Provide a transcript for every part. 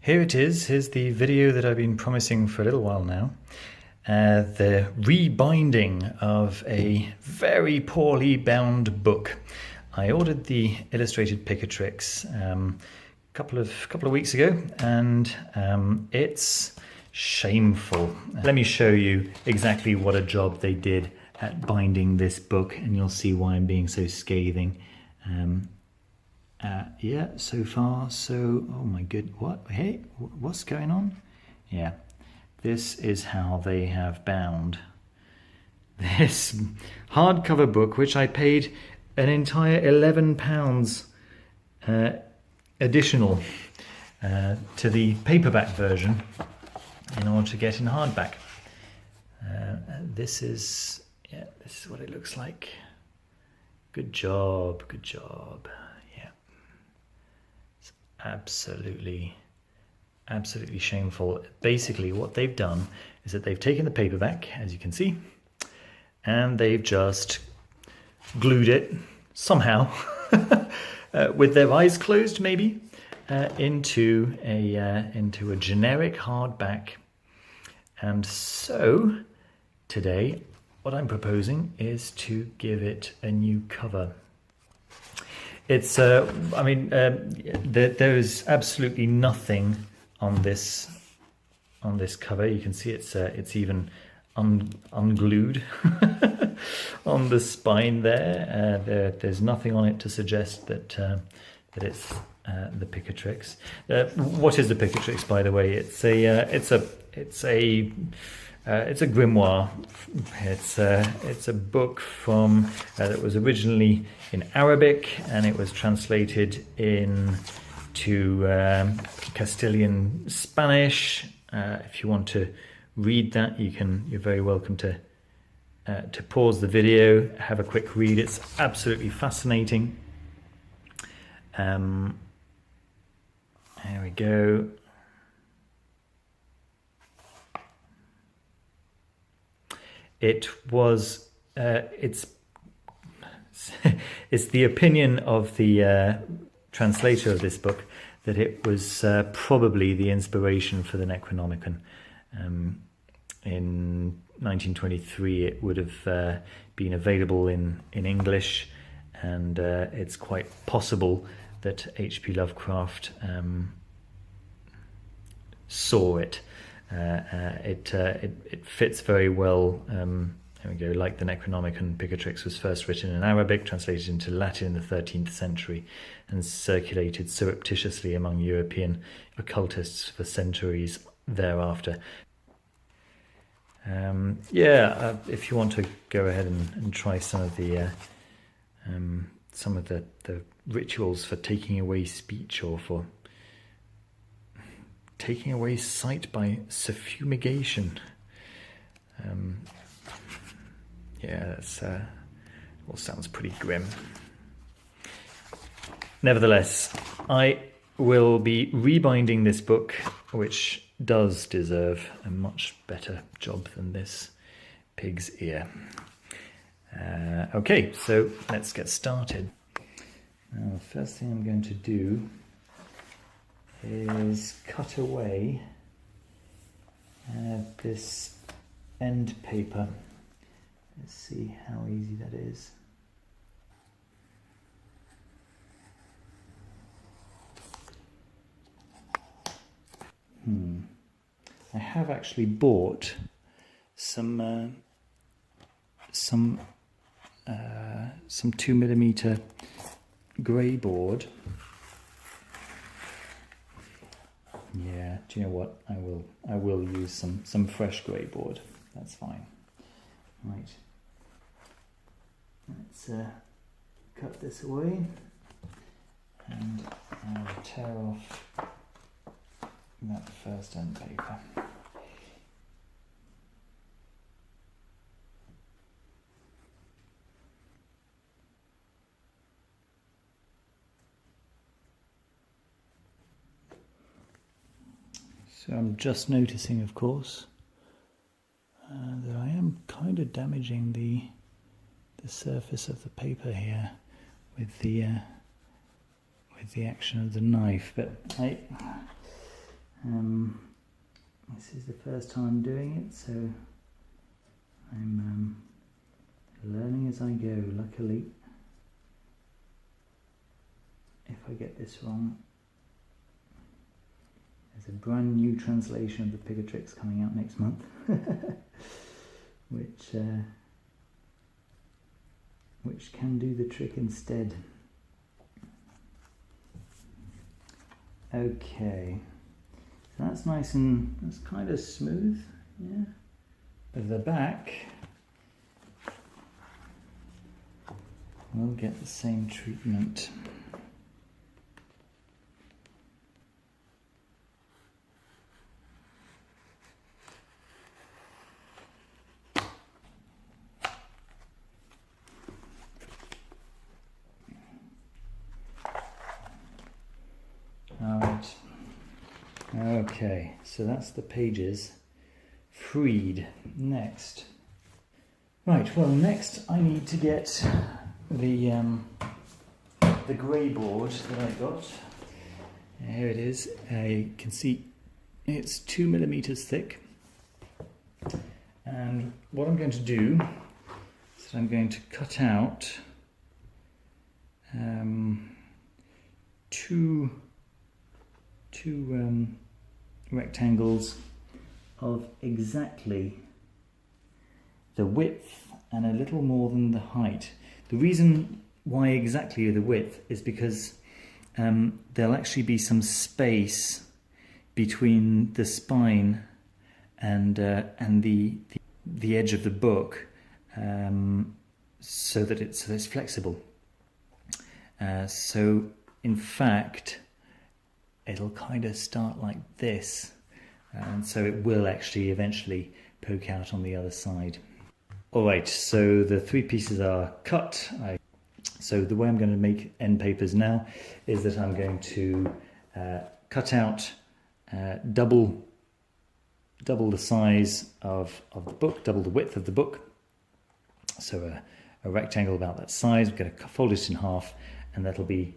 Here it is. Here's the video that I've been promising for a little while now. The rebinding of a very poorly bound book. I ordered the illustrated Picatrix a couple of weeks ago, and it's shameful. Let me show you exactly what a job they did at binding this book, and you'll see why I'm being so scathing. Yeah, so far, so, oh my good, what, hey, what's going on? Yeah, this is how they have bound this hardcover book, which I paid an entire £11 additional to the paperback version in order to get in hardback. This is what it looks like. Good job, good job. Yeah, it's absolutely shameful. Basically, what they've done is that they've taken the paperback, as you can see, and they've just glued it somehow with their eyes closed, maybe, into a generic hardback. And so today, what I'm proposing is to give it a new cover. It's, there is absolutely nothing on this cover. You can see it's even unglued on the spine there. There's nothing on it to suggest that it's the Picatrix. What is the Picatrix, by the way? It's a grimoire. It's a book from that was originally in Arabic, and it was translated into Castilian Spanish. If you want to read that, you're very welcome to pause the video, have a quick read. It's absolutely fascinating. There we go. It was, it's the opinion of the translator of this book that it was probably the inspiration for the Necronomicon. In 1923, it would have been available in English, and it's quite possible that H.P. Lovecraft saw it. It fits very well. There we go. Like the Necronomicon, Picatrix was first written in Arabic, translated into Latin in the 13th century, and circulated surreptitiously among European occultists for centuries thereafter. If you want to go ahead and try some of the rituals for taking away speech, or for taking away sight by suffumigation. That's all sounds pretty grim. Nevertheless, I will be rebinding this book, which does deserve a much better job than this pig's ear. Okay, so let's get started. Now, the first thing I'm going to do is cut away this end paper. Let's see how easy that is. I have actually bought some 2mm grey board. Yeah, do you know what? I will use some fresh grey board. That's fine. Right. Let's cut this away, and I'll tear off that first end paper. So I'm just noticing, of course, that I am kind of damaging the surface of the paper here with the action of the knife, but This is the first time I'm doing it, so I'm learning as I go, luckily. If I get this wrong, there's a brand new translation of the Picatrix coming out next month, which can do the trick instead. Okay, so that's nice and that's kind of smooth, yeah. But the back will get the same treatment. Alright, okay, so that's the pages freed. Next. Right, well next I need to get the grey board that I got. Here it is. You can see it's 2mm thick. And what I'm going to do is that I'm going to cut out two rectangles of exactly the width and a little more than the height. The reason why exactly the width is because there'll actually be some space between the spine and the edge of the book, so that it's flexible. So in fact, it'll kind of start like this, and so it will actually eventually poke out on the other side. Alright, so the three pieces are cut. So the way I'm going to make end papers now is that I'm going to cut out double the size of the book, double the width of the book. So a rectangle about that size. I'm going to fold it in half, and that'll be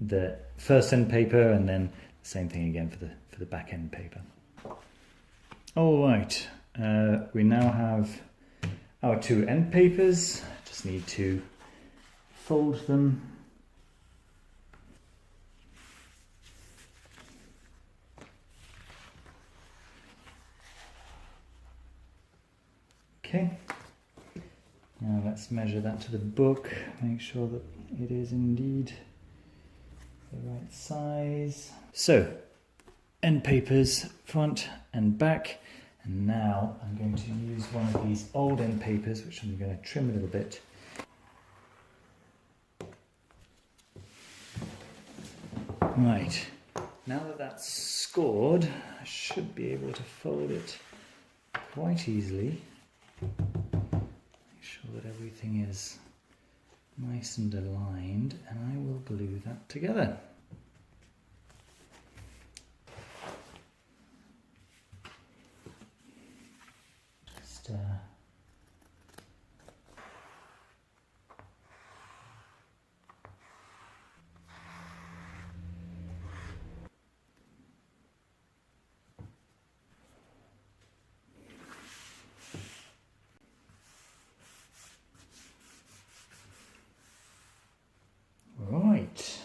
the first end paper, and then the same thing again for the back end paper. All right, we now have our two end papers. Just need to fold them. Okay, now let's measure that to the book, make sure that it is indeed the right size. So, end papers, front and back. And now I'm going to use one of these old end papers, which I'm going to trim a little bit. Right, now that that's scored, I should be able to fold it quite easily. Make sure that everything is nice and aligned, and I will glue that together. Just right.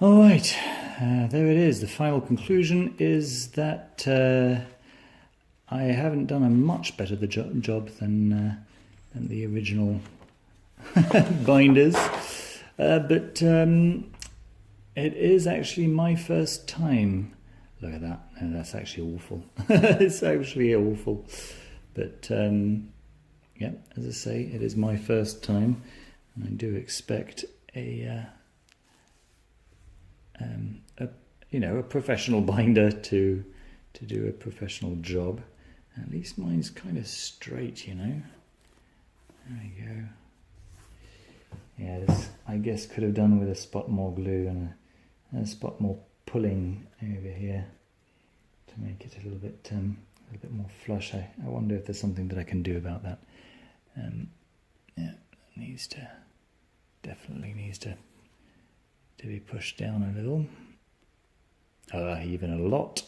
All right, there it is. The final conclusion is that I haven't done a much better job than the original binders, but it is actually my first time. Look at that. No, that's actually awful. It's actually awful. But yeah, as I say, it is my first time, and I do expect a professional binder to do a professional job. At least mine's kind of straight, you know. There we go. Yeah, this I guess could have done with a spot more glue and a spot more pulling over here to make it a little bit more flush. I wonder if there's something that I can do about that. Yeah, it definitely needs to be pushed down a little. Even a lot.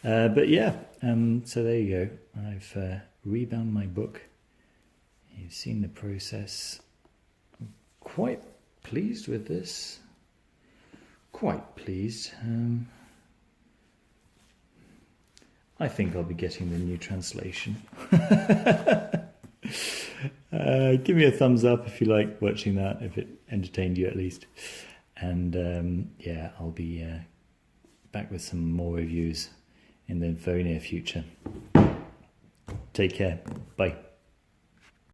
But yeah, so there you go. I've rebound my book. You've seen the process. I'm quite pleased with this. Quite pleased. I think I'll be getting the new translation. Give me a thumbs up if you like watching that, if it entertained you at least. And yeah, I'll be back with some more reviews in the very near future. Take care. Bye.